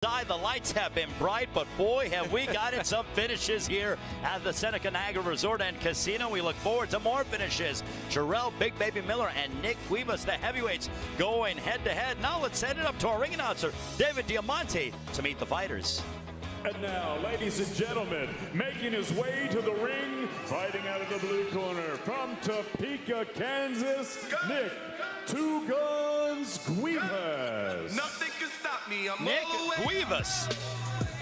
The lights have been bright, but boy, have we gotten some finishes here at the Seneca Niagara Resort and Casino. We look forward to more finishes. Jarrell, Big Baby Miller, and Nick Guivas, the heavyweights, going head-to-head. Now let's send it up to our ring announcer, David Diamante, to meet the fighters. And now, ladies and gentlemen, making his way to the ring, fighting out of the blue corner from Topeka, Kansas, Nick Two Guns Guivas. Nothing can stop me. I'm Nick Guivas,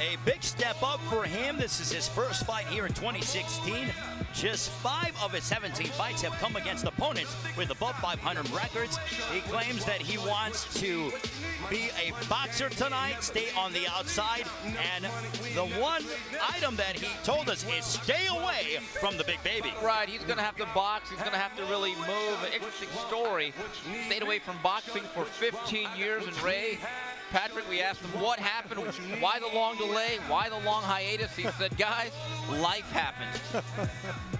a big step up for him. This is his first fight here in 2016. Just 5 of his 17 fights have come against opponents with above 500 records. He claims that he wants to be a boxer tonight, stay on the outside, and the one item that he told us is stay away from the big baby. Right, he's going to have to box. He's going to have to really move. An interesting story. Stayed away from boxing for 15 years, and Ray, Patrick, we asked him what happened, why the long delay, why the long hiatus. He said, guys, life happened.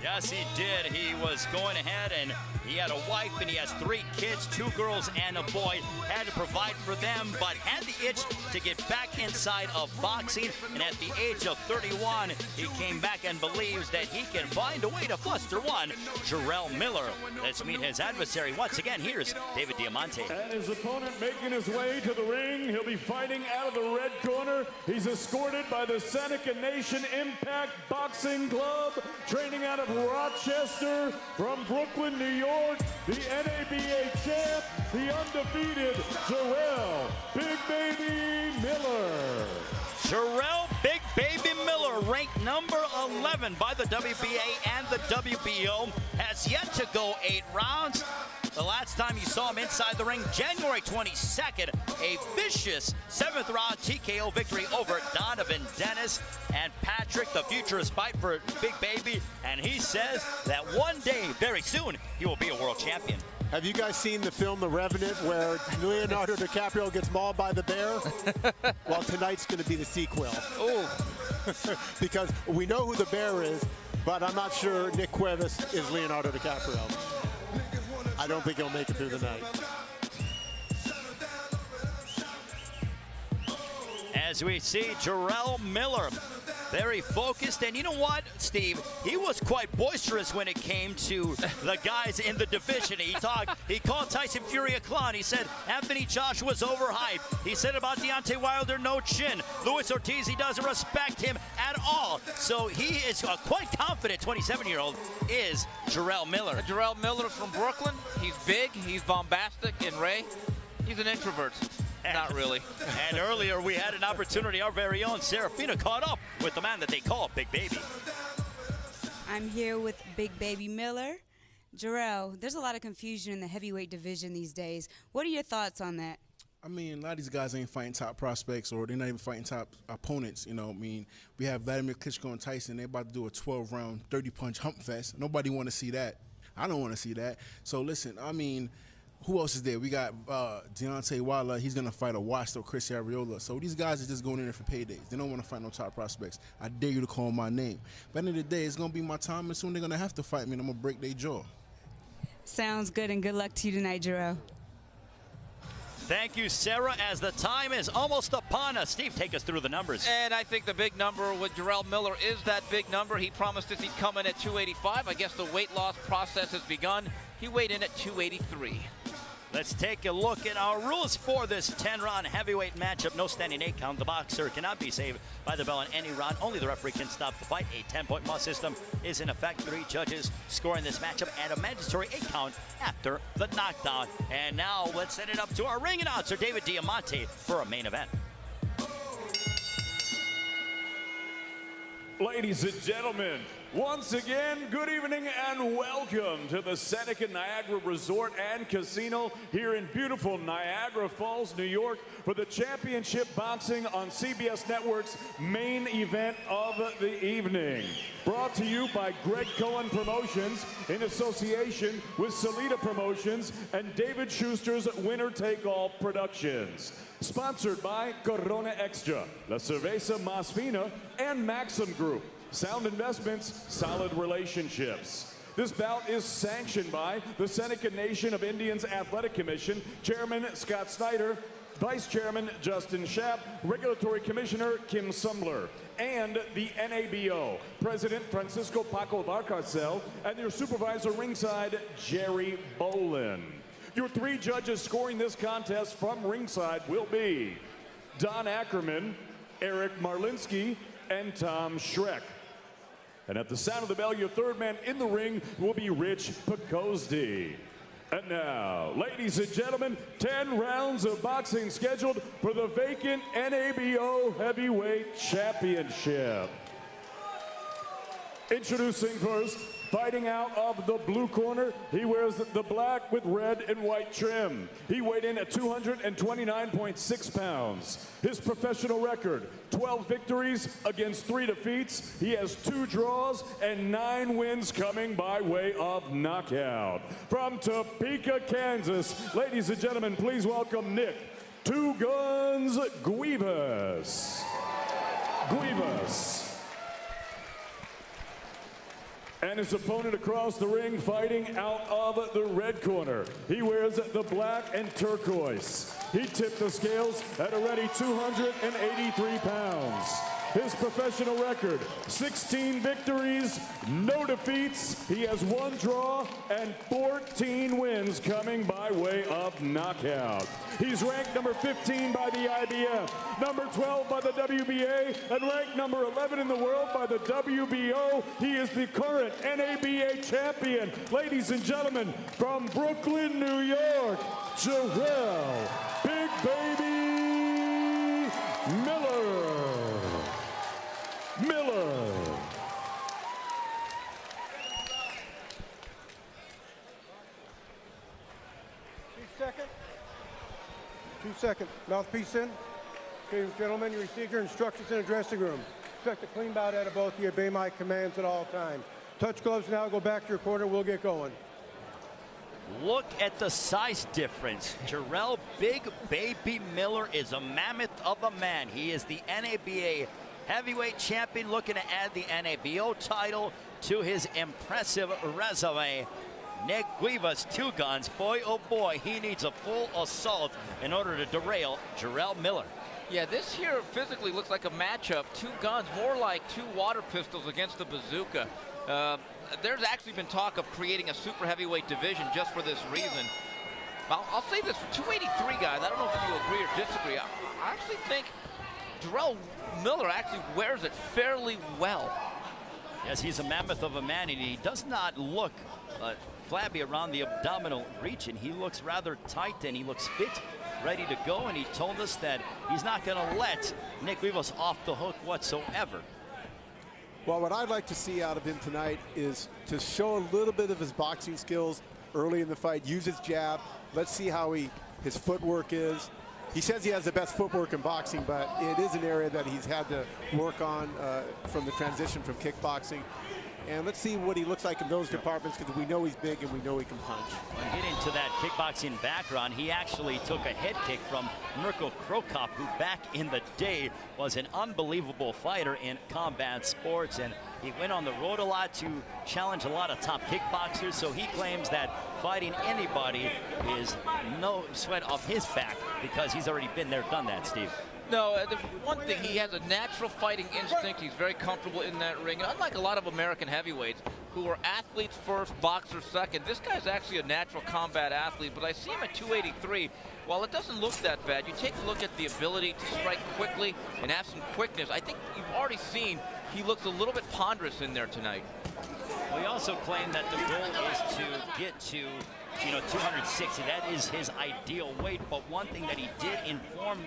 Yes, he did. He was going ahead, and he had a wife, and he has 3 kids, 2 girls and a boy. Had to provide for them, but had the itch to get back inside of boxing. And at the age of 31, he came back and believes that he can find a way to fluster one, Jarrell Miller. Let's meet his adversary once again. Here's David Diamante. And his opponent making his way to the ring. He'll be fighting out of the red corner. He's escorted by the Seneca Nation Impact Boxing Club, training out of Rochester, from Brooklyn, New York, the NABA champ, the undefeated Jarrell Big Baby Miller. Jarrell Big Baby Miller, ranked number 11 by the WBA and the WBO, has yet to go 8 rounds. The last time you saw him inside the ring, January 22nd, a vicious 7th round TKO victory over Donovan Dennis. And Patrick, the futurist fight for Big Baby, and he says that one day, very soon, he will be a world champion. Have you guys seen the film The Revenant where Leonardo DiCaprio gets mauled by the bear? Well, tonight's going to be the sequel. Oh, Because we know who the bear is, but I'm not sure Nick Guivas is Leonardo DiCaprio. I don't think he'll make it through the night. As we see Jarrell Miller, very focused, and you know what, Steve? He was quite boisterous when it came to the guys in the division. He called Tyson Fury a clown. He said Anthony Joshua's overhyped. He said about Deontay Wilder, no chin. Luis Ortiz, he doesn't respect him at all. So he is a quite confident 27-year-old is Jarrell Miller. Jarrell Miller from Brooklyn. He's big, he's bombastic, and Ray, he's an introvert. Not really. And earlier we had an opportunity, our very own Serafina caught up with the man that they call Big Baby. I'm here with Big Baby Miller. Jarrell, there's a lot of confusion in the heavyweight division these days. What are your thoughts on that? I mean, a lot of these guys ain't fighting top prospects, or they're not even fighting top opponents. You know, I mean, we have Vladimir Klitschko and Tyson. They're about to do a 12-round, 30-punch hump fest. Nobody want to see that. I don't want to see that. So listen, I mean, who else is there? We got Deontay Wilder. He's going to fight a washed up Chris Arreola. So these guys are just going in there for paydays. They don't want to fight no top prospects. I dare you to call my name. But at the end of the day, it's going to be my time, and soon they're going to have to fight me, and I'm going to break their jaw. Sounds good, and good luck to you tonight, Jarrell. Thank you, Sarah, as the time is almost upon us. Steve, take us through the numbers. And I think the big number with Jarrell Miller is that big number. He promised us he'd come in at 285. I guess the weight loss process has begun. He weighed in at 283. Let's take a look at our rules for this 10-round heavyweight matchup. No standing 8 count. The boxer cannot be saved by the bell in any round. Only the referee can stop the fight. A 10-point must system is in effect. 3 judges scoring this matchup and a mandatory 8 count after the knockdown. And now let's send it up to our ring announcer, David Diamante, for a main event. Ladies and gentlemen, once again, good evening and welcome to the Seneca Niagara Resort and Casino here in beautiful Niagara Falls, New York, for the Championship Boxing on CBS Network's main event of the evening. Brought to you by Greg Cohen Promotions in association with Salida Promotions and David Schuster's Winner Take All Productions. Sponsored by Corona Extra, La Cerveza Más Fina, and Maxim Group. Sound investments, solid relationships. This bout is sanctioned by the Seneca Nation of Indians Athletic Commission, Chairman Scott Snyder, Vice Chairman Justin Schaap, Regulatory Commissioner Kim Sumler, and the NABO, President Francisco Paco Varcarcel, and your supervisor ringside, Jerry Bolin. Your 3 judges scoring this contest from ringside will be Don Ackerman, Eric Marlinski, and Tom Schreck. And at the sound of the bell, your 3rd man in the ring will be Rich Picozzi. And now, ladies and gentlemen, 10 rounds of boxing scheduled for the vacant NABO Heavyweight Championship. Introducing first, fighting out of the blue corner, he wears the black with red and white trim. He weighed in at 229.6 pounds. His professional record, 12 victories against 3 defeats. He has 2 draws and 9 wins coming by way of knockout. From Topeka, Kansas, ladies and gentlemen, please welcome Nick Two Guns Guivas. And his opponent across the ring, fighting out of the red corner. He wears the black and turquoise. He tipped the scales at a ready 283 pounds. His professional record, 16 victories, no defeats. He has 1 draw and 14 wins coming by way of knockout. He's ranked number 15 by the IBF, number 12 by the WBA, and ranked number 11 in the world by the WBO. He is the current NABA champion. Ladies and gentlemen, from Brooklyn, New York, Jarrell Big Baby Miller. 2 seconds. Mouthpiece in. Okay, gentlemen, you receive your instructions in the dressing room. Expect a clean bout out of both of you. Obey my commands at all times. Touch gloves now. Go back to your corner. We'll get going. Look at the size difference. Jarrell Big Baby Miller is a mammoth of a man. He is the NABA heavyweight champion, looking to add the NABO title to his impressive resume. Nick Guivas, 2 guns. Boy, oh boy, he needs a full assault in order to derail Jarrell Miller. Yeah, this here physically looks like a matchup. 2 guns, more like 2 water pistols against a bazooka. There's actually been talk of creating a super heavyweight division just for this reason. I'll say this for 283 guys. I don't know if you agree or disagree. I actually think Jarrell Miller actually wears it fairly well. Yes, he's a mammoth of a man, and he does not look flabby around the abdominal region. He looks rather tight, and he looks fit, ready to go, and he told us that he's not going to let Nick Guivas off the hook whatsoever. Well, what I'd like to see out of him tonight is to show a little bit of his boxing skills early in the fight, use his jab. Let's see how his footwork is. He says he has the best footwork in boxing, but it is an area that he's had to work on from the transition from kickboxing. And let's see what he looks like in those departments, because we know he's big and we know he can punch. When getting to that kickboxing background, he actually took a head kick from Mirko Krokop, who back in the day was an unbelievable fighter in combat sports. And he went on the road a lot to challenge a lot of top kickboxers. So he claims that fighting anybody is no sweat off his back, because he's already been there, done that, Steve. No, the one thing, he has a natural fighting instinct. He's very comfortable in that ring. And unlike a lot of American heavyweights who are athletes first, boxers second, this guy's actually a natural combat athlete. But I see him at 283. While it doesn't look that bad, you take a look at the ability to strike quickly and have some quickness. I think you've already seen he looks a little bit ponderous in there tonight. Well, he also claimed that the goal is to get to 260. That is his ideal weight. But one thing that he did inform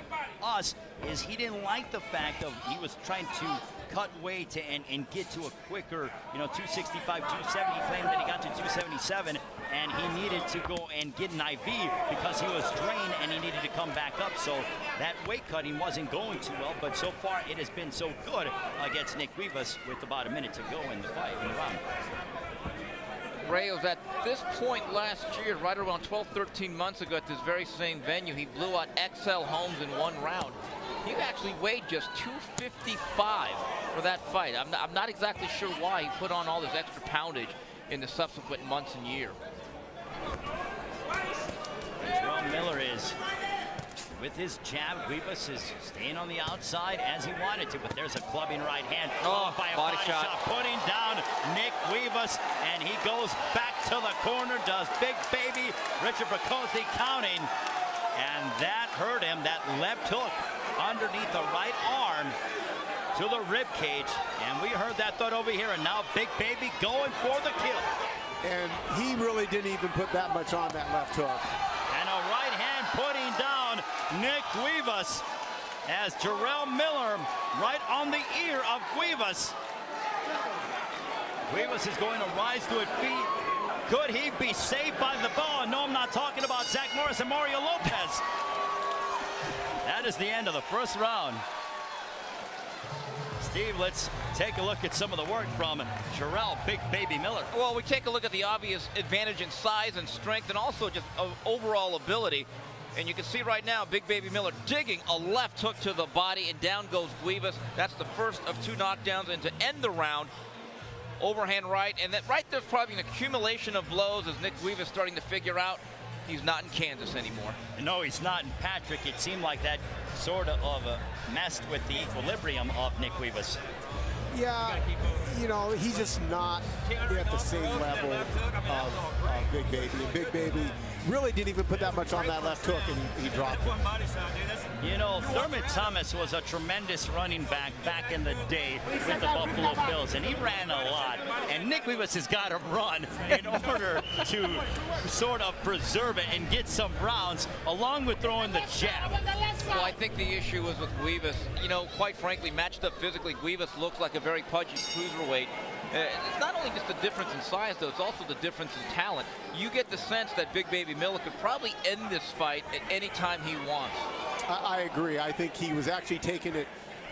us is he didn't like the fact of he was trying to cut weight and get to a quicker, 265, 270. He claimed that he got to 277, and he needed to go and get an IV because he was drained and he needed to come back up. So that weight cutting wasn't going too well, but so far it has been so good against Nick Guivas with about a minute to go in the fight, in the round. Ray was at this point last year, right around 12, 13 months ago at this very same venue. He blew out XL Holmes in 1 round. He actually weighed just 255 for that fight. I'm not exactly sure why he put on all this extra poundage in the subsequent months and year. Jarrell Miller is with his jab. Guivas is staying on the outside as he wanted to, but there's a clubbing right hand. Oh, by a body shot. putting down Nick Guivas, and he goes back to the corner, does Big Baby Richard Bracozzi counting, and that hurt him. That left hook underneath the right arm to the rib cage, and we heard that thought over here, and now Big Baby going for the kill. And he really didn't even put that much on that left hook. And a right hand putting down Nick Guivas as Jarrell Miller right on the ear of Guivas. Guivas is going to rise to his feet. Could he be saved by the ball? No, I'm not talking about Zach Morris and Mario Lopez. That is the end of the first round. Steve, let's take a look at some of the work from Jarrell Big Baby Miller. Well, we take a look at the obvious advantage in size and strength and also just overall ability. And you can see right now, Big Baby Miller digging a left hook to the body, and down goes Guivas. That's the first of 2 knockdowns, and to end the round, overhand right. And that right there's probably an accumulation of blows as Nick Guivas starting to figure out he's not in Kansas anymore. No, he's not. And Patrick, it seemed like that sort of messed with the equilibrium of Nick Guivas. Yeah, you know, he's just not at the same level of Big Baby. And Big Baby really didn't even put that much on that left hook, and he dropped it. You know, Thurman Thomas was a tremendous running back in the day with the Buffalo Bills, and he ran a lot. And Nick Guivas has got to run in order to sort of preserve it and get some rounds, along with throwing the jab. Well, I think the issue was with Guivas. You know, quite frankly, matched up physically, Guivas looks like a very pudgy cruiserweight. It's not only just the difference in size, though, it's also the difference in talent. You get the sense that Big Baby Miller could probably end this fight at any time he wants. I agree. I think he was actually taking it,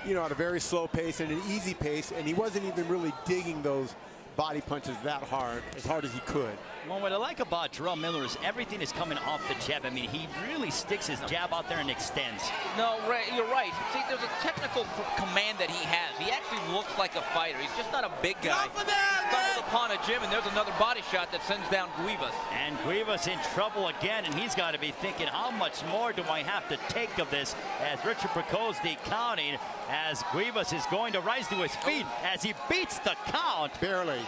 you know, at a very slow pace and an easy pace, and he wasn't even really digging those body punches that hard, as hard as he could. Well, what I like about Jarrell Miller is everything is coming off the jab. I mean, he really sticks his jab out there and extends. No, Ray, you're right. See, there's a technical command that he has. He actually looks like a fighter. He's just not a big guy. Stumbled upon a gym, and there's another body shot that sends down Guivas. And Guivas in trouble again, and he's got to be thinking, how much more do I have to take of this? As Richard Bracozzi counting, as Guivas is going to rise to his feet as he beats the count. Barely.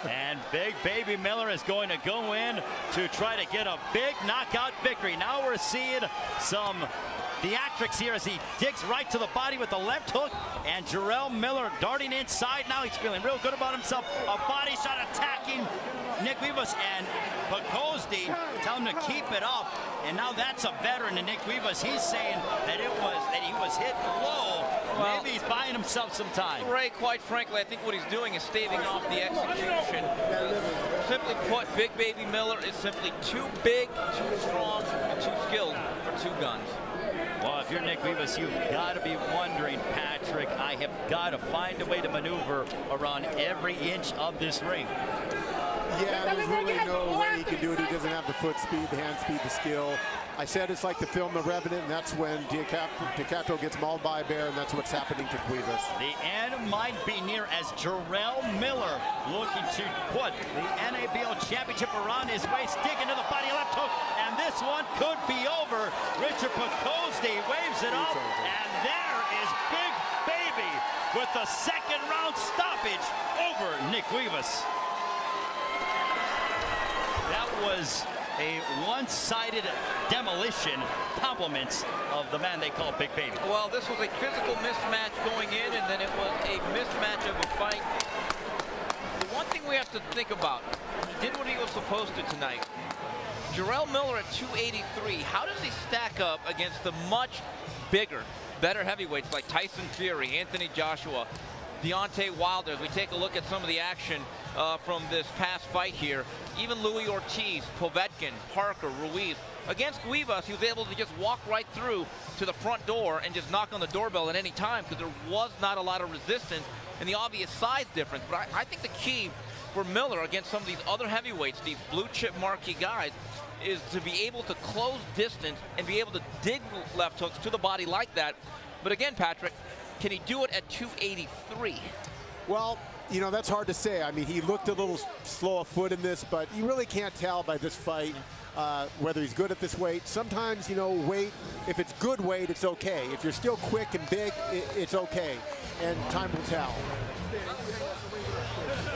And Big Baby Miller is going to go in to try to get a big knockout victory. Now we're seeing some theatrics here as he digs right to the body with the left hook, and Jarrell Miller darting inside. Now he's feeling real good about himself. A body shot attacking Nick Guivas, and Bracozzi tell him to keep it up. And now that's a veteran in Nick Guivas. He's saying that he was hit low. Well, maybe he's buying himself some time. Ray, quite frankly, I think what he's doing is staving off the execution. Simply put, Big Baby Miller is simply too big, too strong, and too skilled for 2 guns. Well, if you're Nick Guivas, you've got to be wondering, Patrick, I have got to find a way to maneuver around every inch of this ring. Yeah, there's really no way he can do it. He doesn't have the foot speed, the hand speed, the skill. I said it's like the film The Revenant, and that's when DiCaprio gets mauled by a bear, and that's what's happening to Guivas. The end might be near as Jarrell Miller looking to put the NABO championship around his waist, digging to the body, left hook, and this one could be over. Richard Bracozzi waves it off, and there is Big Baby with the second round stoppage over Nick Guivas. That was a one-sided demolition. Compliments of the man they call Big Baby. Well, this was a physical mismatch going in, and then it was a mismatch of a fight. The one thing we have to think about, he did what he was supposed to tonight. Jarrell Miller at 283, how does he stack up against the much bigger, better heavyweights like Tyson Fury, Anthony Joshua, Deontay Wilder? As we take a look at some of the action from this past fight here, even Louis Ortiz, Povetkin, Parker, Ruiz. Against Guivas, he was able to just walk right through to the front door and just knock on the doorbell at any time because there was not a lot of resistance and the obvious size difference. But I think the key for Miller against some of these other heavyweights, these blue chip marquee guys, is to be able to close distance and be able to dig left hooks to the body like that. But again, Patrick, can he do it at 283? Well, You know, that's hard to say. I mean, he looked a little slow of foot in this, but you really can't tell by this fight whether he's good at this weight. Sometimes, you know, weight, if it's good weight, it's okay. If you're still quick and big, it's okay. And time will tell.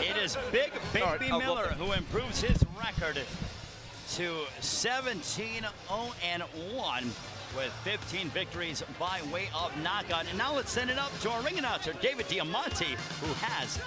It is Big Baby Miller who improves his record to 17-0-1 with 15 victories by way of knockout. And now let's send it up to our ring announcer, David Diamante, who has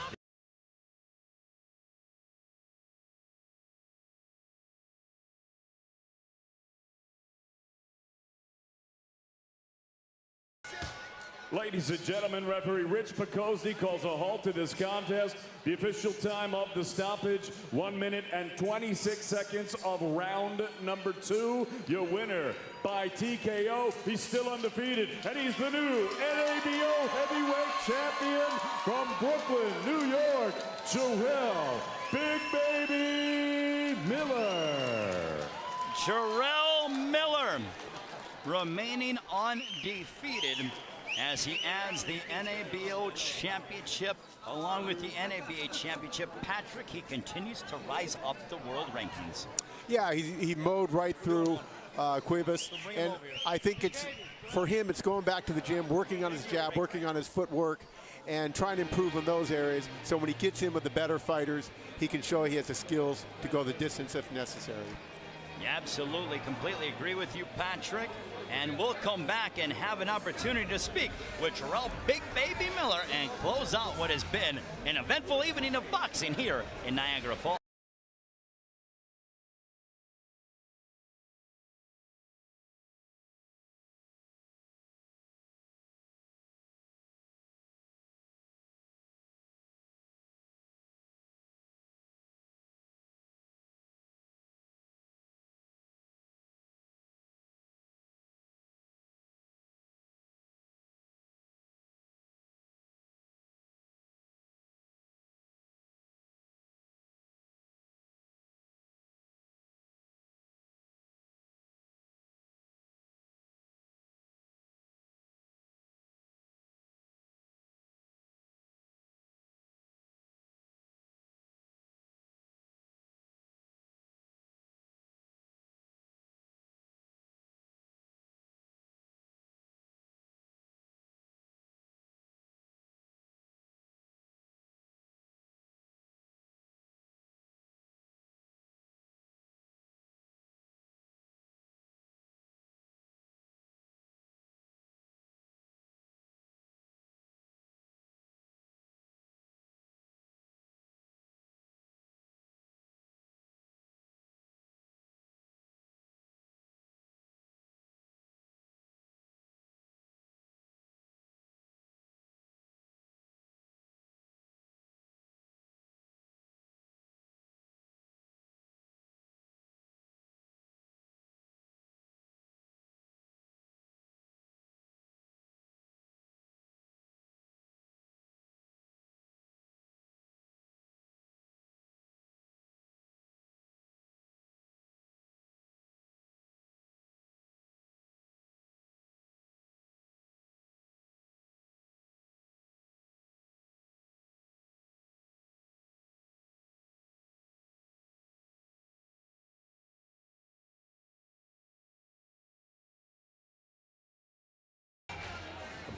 Ladies and gentlemen, referee Rich Picozzi calls a halt to this contest. The official time of the stoppage, 1 minute and 26 seconds of round number 2. Your winner by TKO. He's still undefeated, and he's the new NABO heavyweight champion from Brooklyn, New York, Jarrell Big Baby Miller. Jarrell Miller remaining undefeated as he adds the NABO championship along with the NABA championship. Patrick, he continues to rise up the world rankings. Yeah, he mowed right through Guivas, and I think it's, for him, it's going back to the gym, working on his jab, working on his footwork, and trying to improve in those areas, so when he gets in with the better fighters, he can show he has the skills to go the distance if necessary. Yeah, absolutely, completely agree with you, Patrick. And we'll come back and have an opportunity to speak with Jarrell Big Baby Miller and close out what has been an eventful evening of boxing here in Niagara Falls.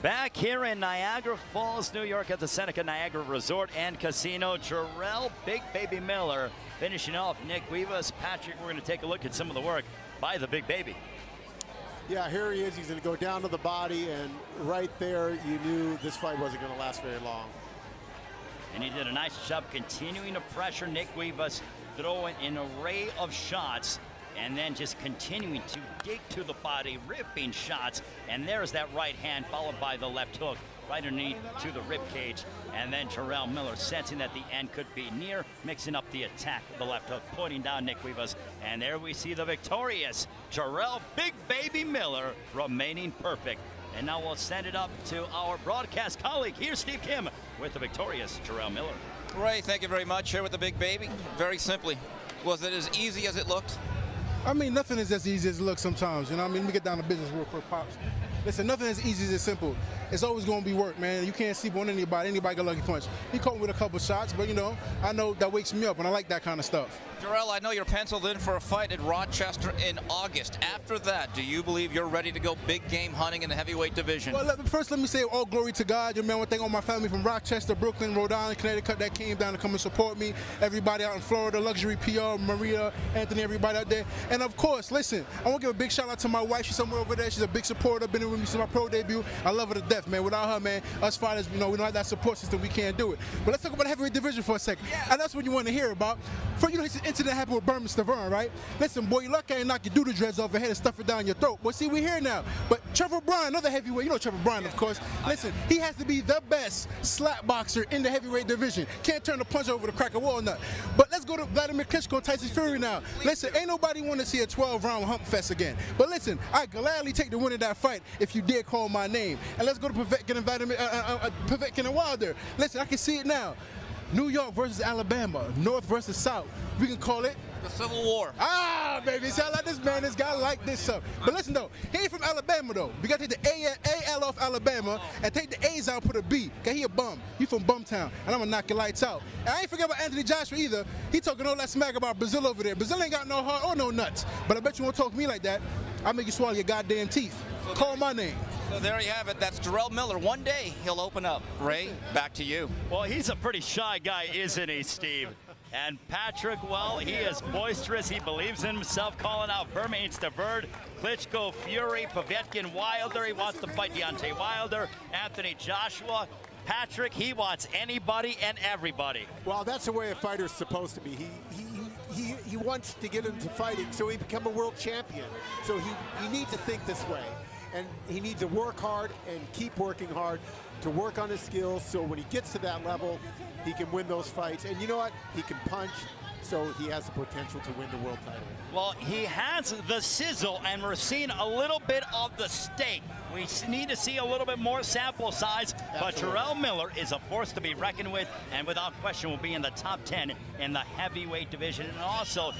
Back here in Niagara Falls, New York at the Seneca Niagara Resort and Casino, Jarrell Big Baby Miller finishing off Nick Guivas. Patrick, we're going to take a look at some of the work by the Big Baby. Yeah, here he is. He's going to go down to the body, and right there you knew this fight wasn't going to last very long. And he did a nice job continuing to pressure Nick Guivas, throwing an array of shots, and then just continuing to dig to the body, ripping shots. And there's that right hand followed by the left hook right underneath to the rib cage. And then Jarrell Miller, sensing that the end could be near, mixing up the attack with the left hook, pointing down Nick Guivas. And there we see the victorious Jarrell Big Baby Miller remaining perfect. And now we'll send it up to our broadcast colleague here, Steve Kim, with the victorious Jarrell Miller. Ray, thank you very much. Here with the Big Baby. Very simply, was it as easy as it looked? I mean, nothing is as easy as it looks sometimes. You know what I mean? Let me get down to business real quick, Pops. Listen, nothing as easy as simple. It's always going to be work, man. You can't sleep on anybody. Anybody got a lucky punch. He caught me with a couple shots, but, you know, I know that wakes me up, and I like that kind of stuff. Jarrell, I know you're penciled in for a fight at Rochester in August. After that, do you believe you're ready to go big game hunting in the heavyweight division? Well, first let me say all glory to God. You know, I want to thank all my family from Rochester, Brooklyn, Rhode Island, Connecticut that came down to come and support me. Everybody out in Florida, Luxury PR, Maria, Anthony, everybody out there. And of course, listen, I want to give a big shout out to my wife. She's somewhere over there. She's a big supporter. Been with me since my pro debut. I love her to death, man. Without her, man, us fighters, you know, we don't have that support system. We can't do it. But let's talk about the heavyweight division for a second. Yeah. And that's what you want to hear about. For you know, this incident happened with Berman Stavern, right? Listen, boy, you lucky I ain't knock your doodle dreads off your head and stuff it down your throat. But see, we're here now. But Trevor Bryan, another heavyweight, you know Trevor Bryan, of course. Listen, he has to be the best slap boxer in the heavyweight division. Can't turn the punch over to crack a walnut. But let's go to Vladimir Klitschko and Tyson Fury now. Listen, ain't nobody want to see a 12-round hump fest again. But listen, I gladly take the win of that fight if you dare call my name. And let's go to Povetkin and Povetkin and Wilder. Listen, I can see it now. New York versus Alabama, North versus South. We can call it the Civil War. Ah, baby, see, I like this man. This guy like this stuff. But listen, though, he ain't from Alabama, though. We got to take the A-L off Alabama and take the A's out and put a B. Okay, he a bum. He from Bumtown, and I'm going to knock your lights out. And I ain't forget about Anthony Joshua either. He talking all that smack about Brazil over there. Brazil ain't got no heart or no nuts. But I bet you won't talk to me like that. I'll make you swallow your goddamn teeth. Call my name. So there you have it. That's Jarrell Miller. One day he'll open up. Ray, back to you. Well, he's a pretty shy guy, isn't he, Steve? And Patrick, well, he is boisterous. He believes in himself, calling out Berman Stavern, Klitschko, Fury, Povetkin, Wilder. He wants to fight Deontay Wilder, Anthony Joshua. Patrick, he wants anybody and everybody. Well, that's the way a fighter's supposed to be. He wants to get into fighting so he become a world champion. So he needs to think this way. And he needs to work hard and keep working hard to work on his skills so when he gets to that level, he can win those fights. And you know what? He can punch, so he has the potential to win the world title. Well, he has the sizzle, and we're seeing a little bit of the steak. We need to see a little bit more sample size, but Jarrell Miller is a force to be reckoned with, and without question will be in the top 10 in the heavyweight division. And also,